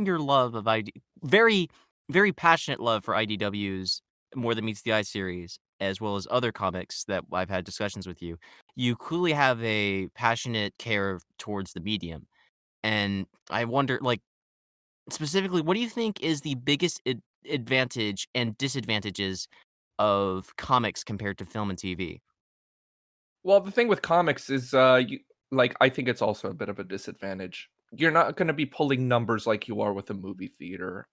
sharing your love of very, very passionate love for IDW's More Than Meets the Eye series, as well as other comics that I've had discussions with you, you clearly have a passionate care towards the medium. And I wonder, like, specifically, what do you think is the biggest advantage and disadvantages of comics compared to film and TV? Well, the thing with comics is, I think it's also a bit of a disadvantage. You're not gonna be pulling numbers like you are with a movie theater.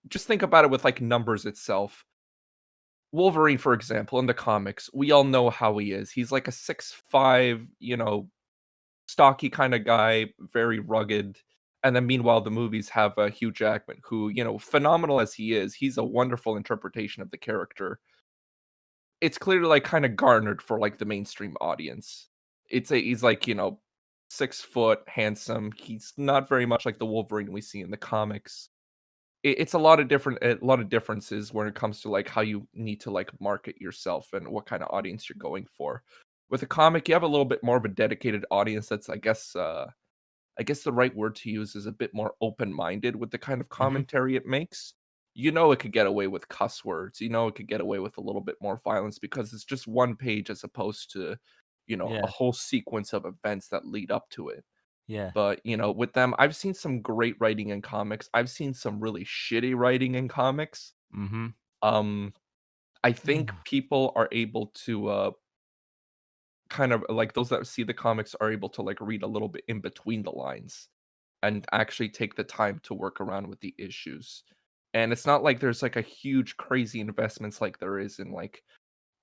Just think about it with, like, numbers itself. Wolverine, for example, in the comics, we all know how he is. He's like a 6'5", stocky kinda guy, very rugged, and then meanwhile, the movies have, Hugh Jackman, who, phenomenal as he is, he's a wonderful interpretation of the character. It's clearly, like, kinda garnered for, like, the mainstream audience. He's, like, 6 foot, handsome, he's not very much like the Wolverine we see in the comics. It's a lot of differences when it comes to, like, how you need to, like, market yourself and what kinda audience you're going for. With a comic, you have a little bit more of a dedicated audience that's, I guess the right word to use is a bit more open-minded with the kind of Mhm. commentary it makes. You know it could get away with cuss words, you know it could get away with a little bit more violence because it's just one page as opposed to, a Yeah, whole sequence of events that lead up to it. yeah. But, with them, I've seen some great writing in comics. I've seen some really shitty writing in comics. Mhm. Um, I think Mm. people are able to, kind of like those that see the comics are able to like read a little bit in between the lines and actually take the time to work around with the issues. And it's not like there's like a huge crazy investments like there is in like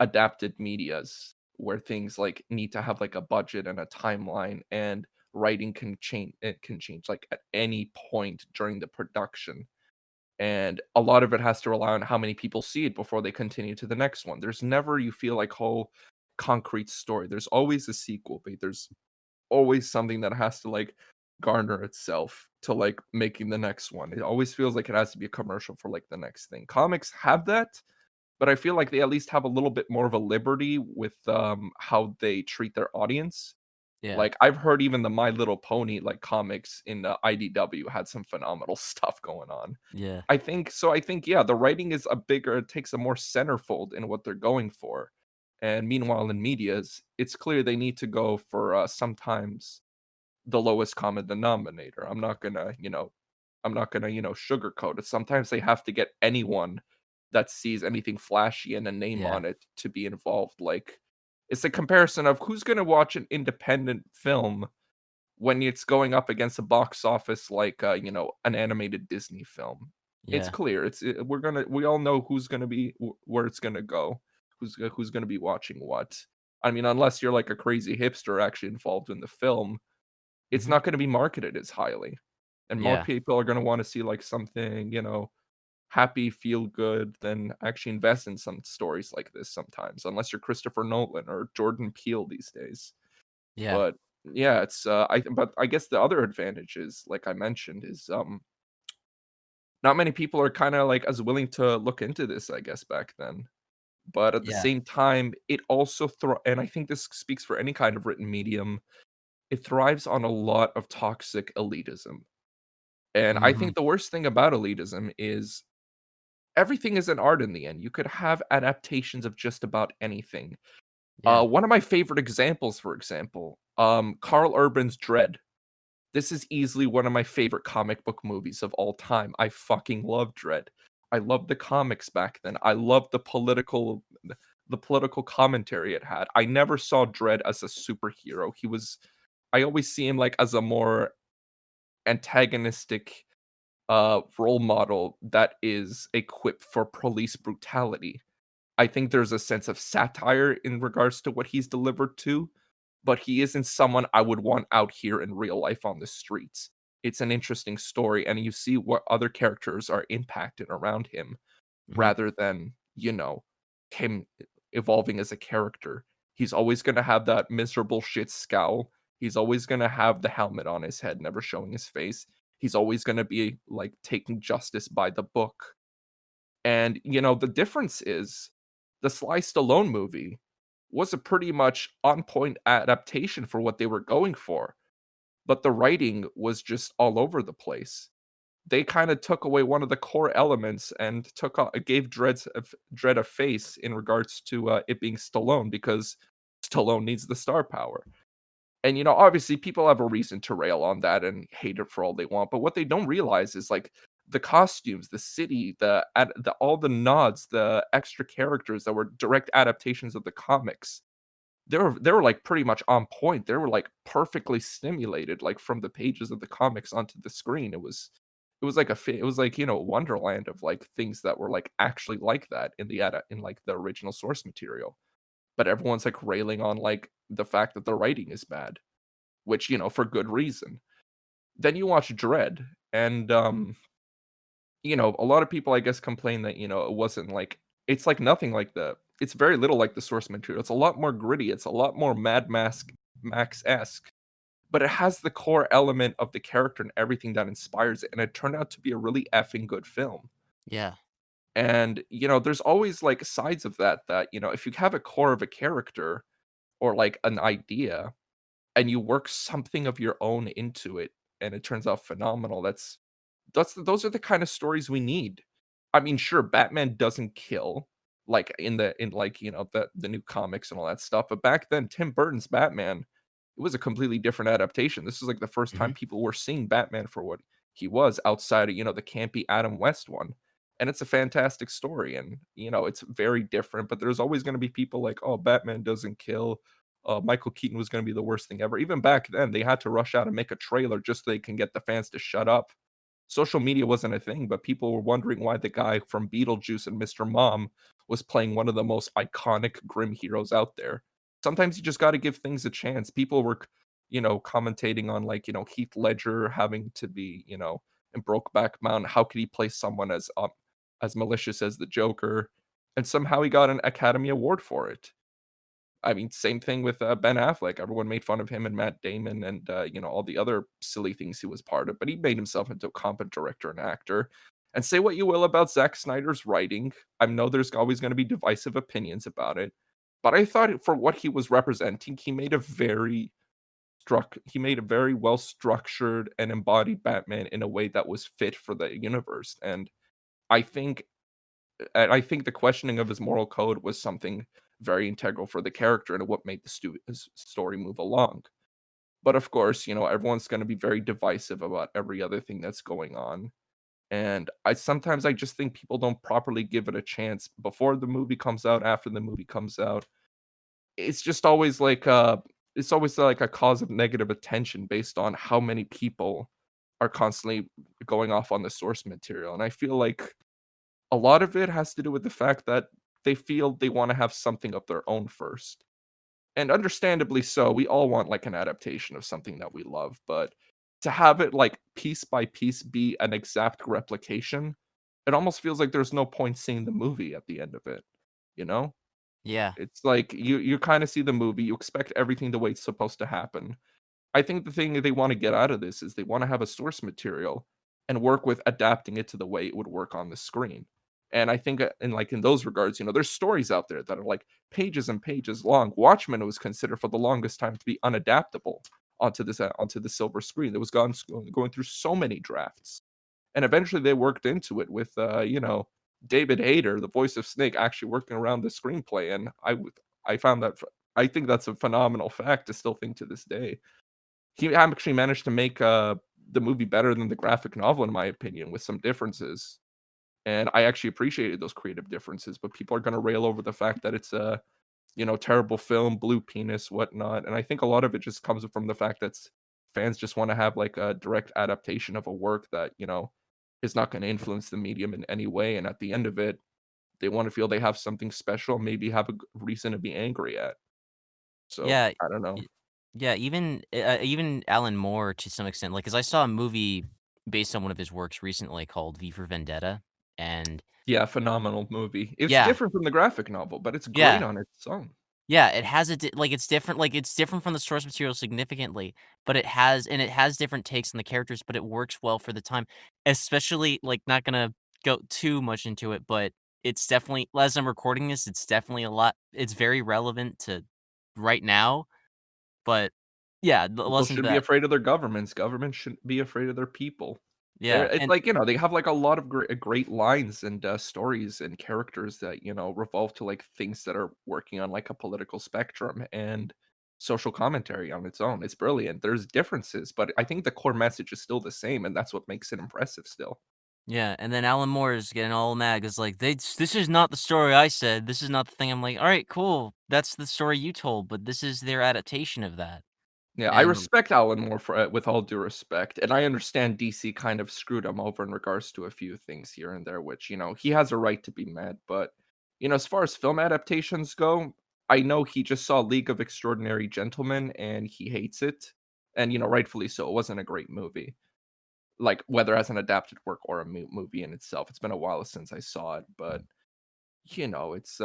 adapted medias where things like need to have like a budget and a timeline and writing can change, it can change like at any point during the production, and a lot of it has to rely on how many people see it before they continue to the next one. There's never, you feel like, whole concrete story. There's always a sequel, but there's always something that has to like garner itself to like making the next one. It always feels like it has to be a commercial for like the next thing. Comics have that, but I feel like they at least have a little bit more of a liberty with how they treat their audience. Yeah, Like, I've heard even the My Little Pony, like, comics in, IDW had some phenomenal stuff going on. yeah, I think, yeah, the writing is a bigger, it takes a more centerfold in what they're going for. And meanwhile, in medias, it's clear they need to go for, sometimes the lowest common denominator. I'm not gonna, sugarcoat it. Sometimes they have to get anyone that sees anything flashy and a name yeah, on it to be involved. Like, it's a comparison of who's gonna watch an independent film when it's going up against a box office like, an animated Disney film. It's yeah, clear. We all know who's gonna be where it's gonna go, who's gonna be watching what. I mean, unless you're like a crazy hipster actually involved in the film, it's mhm, not gonna be marketed as highly, and more yeah, people are gonna wanna see, like, something, happy, feel good than actually invest in some stories like this sometimes, unless you're Christopher Nolan or Jordan Peele these days. yeah, But, yeah, but I guess the other advantage is, like I mentioned, is, not many people are kinda, like, as willing to look into this, I guess, back then. But at the yeah, same time, it also and I think this speaks for any kind of written medium, it thrives on a lot of toxic elitism. And I mhm, think the worst thing about elitism is everything is an art in the end. You could have adaptations of just about anything. yeah, One of my favorite examples, for example, Carl Urban's Dread. This is easily one of my favorite comic book movies of all time. I fucking love Dread. I loved the comics back then. I loved the political commentary it had. I never saw Dread as a superhero. I always see him like as a more antagonistic role model that is equipped for police brutality. I think there's a sense of satire in regards to what he's delivered to, but he isn't someone I would want out here in real life on the streets. It's an interesting story, and you see what other characters are impacted around him mhm, rather than, him evolving as a character. He's always gonna have that miserable shit scowl. He's always gonna have the helmet on his head, never showing his face. He's always gonna be, like, taking justice by the book. And, the difference is the Sly Stallone movie was a pretty much on point adaptation for what they were going for, but the writing was just all over the place. they kinda took away one of the core elements and gave Dredd a face in regards to, it being Stallone because Stallone needs the star power. And, obviously, people have a reason to rail on that and hate it for all they want, but what they don't realize is, like, the costumes, the city, the all the nods, the extra characters that were direct adaptations of the comics, they were, like, pretty much on point. They were, like, perfectly stimulated, like, from the pages of the comics onto the screen. It was like it was like, wonderland of, like, things that were, like, actually like that in, like, the original source material. But everyone's, like, railing on, like, the fact that the writing is bad, which, for good reason. Then you watch Dread, and, a lot of people, I guess, complain that, it wasn't like it's like nothing like it's very little like the source material. It's a lot more gritty, it's a lot more Max-esque, but it has the core element of the character and everything that inspires it, and it turned out to be a really effing good film. Yeah. And, there's always, like, sides of that, if you have a core of a character or, like, an idea, and you work something of your own into it, and it turns out phenomenal, those are the kind of stories we need. I mean, sure, Batman doesn't kill, like, the new comics and all that stuff, but back then, Tim Burton's Batman, it was a completely different adaptation. This is, like, the first time Mhm. people were seeing Batman for what he was outside of, the campy Adam West one, and it's a fantastic story, and, it's very different, but there's always gonna be people like, "Oh, Batman doesn't kill. Michael Keaton was gonna be the worst thing ever." Even back then, they had to rush out and make a trailer just so they can get the fans to shut up. Social media wasn't a thing, but people were wondering why the guy from Beetlejuice and Mr. Mom was playing one of the most iconic grim heroes out there. Sometimes you just gotta give things a chance. People were, commentating on, like, Heath Ledger having to be, in Brokeback Mountain, how could he play someone as malicious as the Joker? And somehow he got an Academy Award for it. I mean, same thing with, Ben Affleck. Everyone made fun of him and Matt Damon and, all the other silly things he was part of, but he made himself into a competent director and actor. And say what you will about Zack Snyder's writing, I know there's always gonna be divisive opinions about it, but I thought for what he was representing, he made a very well structured and embodied Batman in a way that was fit for the universe, I think and I think the questioning of his moral code was something very integral for the character and what made the his story move along. But of course, everyone's going to be very divisive about every other thing that's going on. And I just think people don't properly give it a chance before the movie comes out, after the movie comes out. It's just always like it's always like a cause of negative attention based on how many people are constantly going off on the source material. And I feel like a lot of it has to do with the fact that they feel they wanna have something of their own first, and understandably so, we all want, like, an adaptation of something that we love, but to have it, like, piece by piece be an exact replication, it almost feels like there's no point seeing the movie at the end of it, you know? Yeah. It's like you kinda see the movie, you expect everything the way it's supposed to happen. I think the thing that they wanna get out of this is they wanna have a source material and work with adapting it to the way it would work on the screen. And I think, in those regards, there's stories out there that are, like, pages and pages long. Watchmen was considered for the longest time to be unadaptable onto the silver screen. It was going through so many drafts. And eventually they worked into it with, David Hayter, the voice of Snake, actually working around the screenplay, and I found that I think that's a phenomenal fact to still think to this day. He actually managed to make, the movie better than the graphic novel, in my opinion, with some differences, and I actually appreciated those creative differences, but people are gonna rail over the fact that it's a, terrible film, blue penis, whatnot, and I think a lot of it just comes from the fact that fans just wanna have, like, a direct adaptation of a work that, is not gonna influence the medium in any way, and at the end of it, they wanna feel they have something special, maybe have a reason to be angry at. So, Yeah. I don't know. Y yeah, even Alan Moore to some extent, like, 'cause I saw a movie based on one of his works recently called V for Vendetta, and Yeah, phenomenal movie. It's yeah, different from the graphic novel, but it's great yeah. on its own. Yeah, it has a it's different from the source material significantly, but it has different takes on the characters, but it works well for the time, especially, like, not gonna go too much into it, but it's definitely as I'm recording this, it's very relevant to right now, but yeah, People listen to shouldn't be that. afraid of their governments. Governments shouldn't be afraid of their people. They're Yeah, it's and like, they have, like, a lot of great lines and, stories and characters that, revolve to, like, things that are working on, like, a political spectrum and social commentary on its own. It's brilliant. There's differences, but I think the core message is still the same, and that's what makes it impressive still. yeah, and then Alan Moore is getting all mad 'cause, like, "This is not the story I said. This is not the thing." I'm like, "Alright, cool. That's the story you told, but this is their adaptation of that." Yeah, I And respect Alan Moore for with all due respect, and I understand DC kind of screwed him over in regards to a few things here and there, which, he has a right to be mad, but, as far as film adaptations go, I know he just saw League of Extraordinary Gentlemen, and he hates it, and, rightfully so, it wasn't a great movie, like, whether as an adapted work or a movie in itself. It's been a while since I saw it, but it's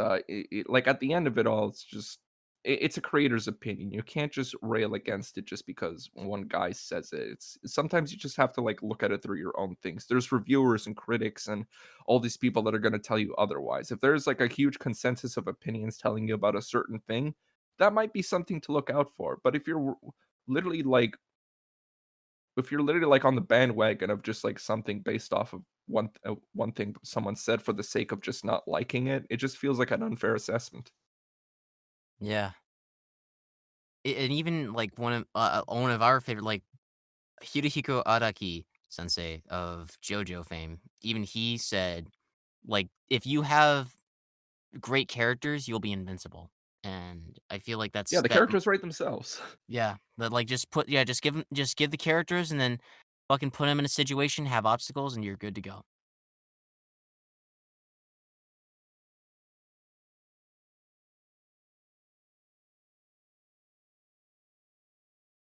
like at the end of it all, it's just it's a creator's opinion. You can't just rail against it just because one guy says it. It's sometimes you just have to like look at it through your own things. There's reviewers and critics and all these people that are going to tell you otherwise. If there's like a huge consensus of opinions telling you about a certain thing, that might be something to look out for. But literally like if you're literally like on the bandwagon of just like something based off of one thing someone said for the sake of just not liking it, it just feels like an unfair assessment. yeah. And even, like, one of our favorite, like, Hirohiko Araki sensei of JoJo fame, even he said, like, "If you have great characters, you'll be invincible." And I feel like Yeah, that's the that characters write themselves. yeah, that, like, just give the characters and then fucking put them in a situation, have obstacles, and you're good to go.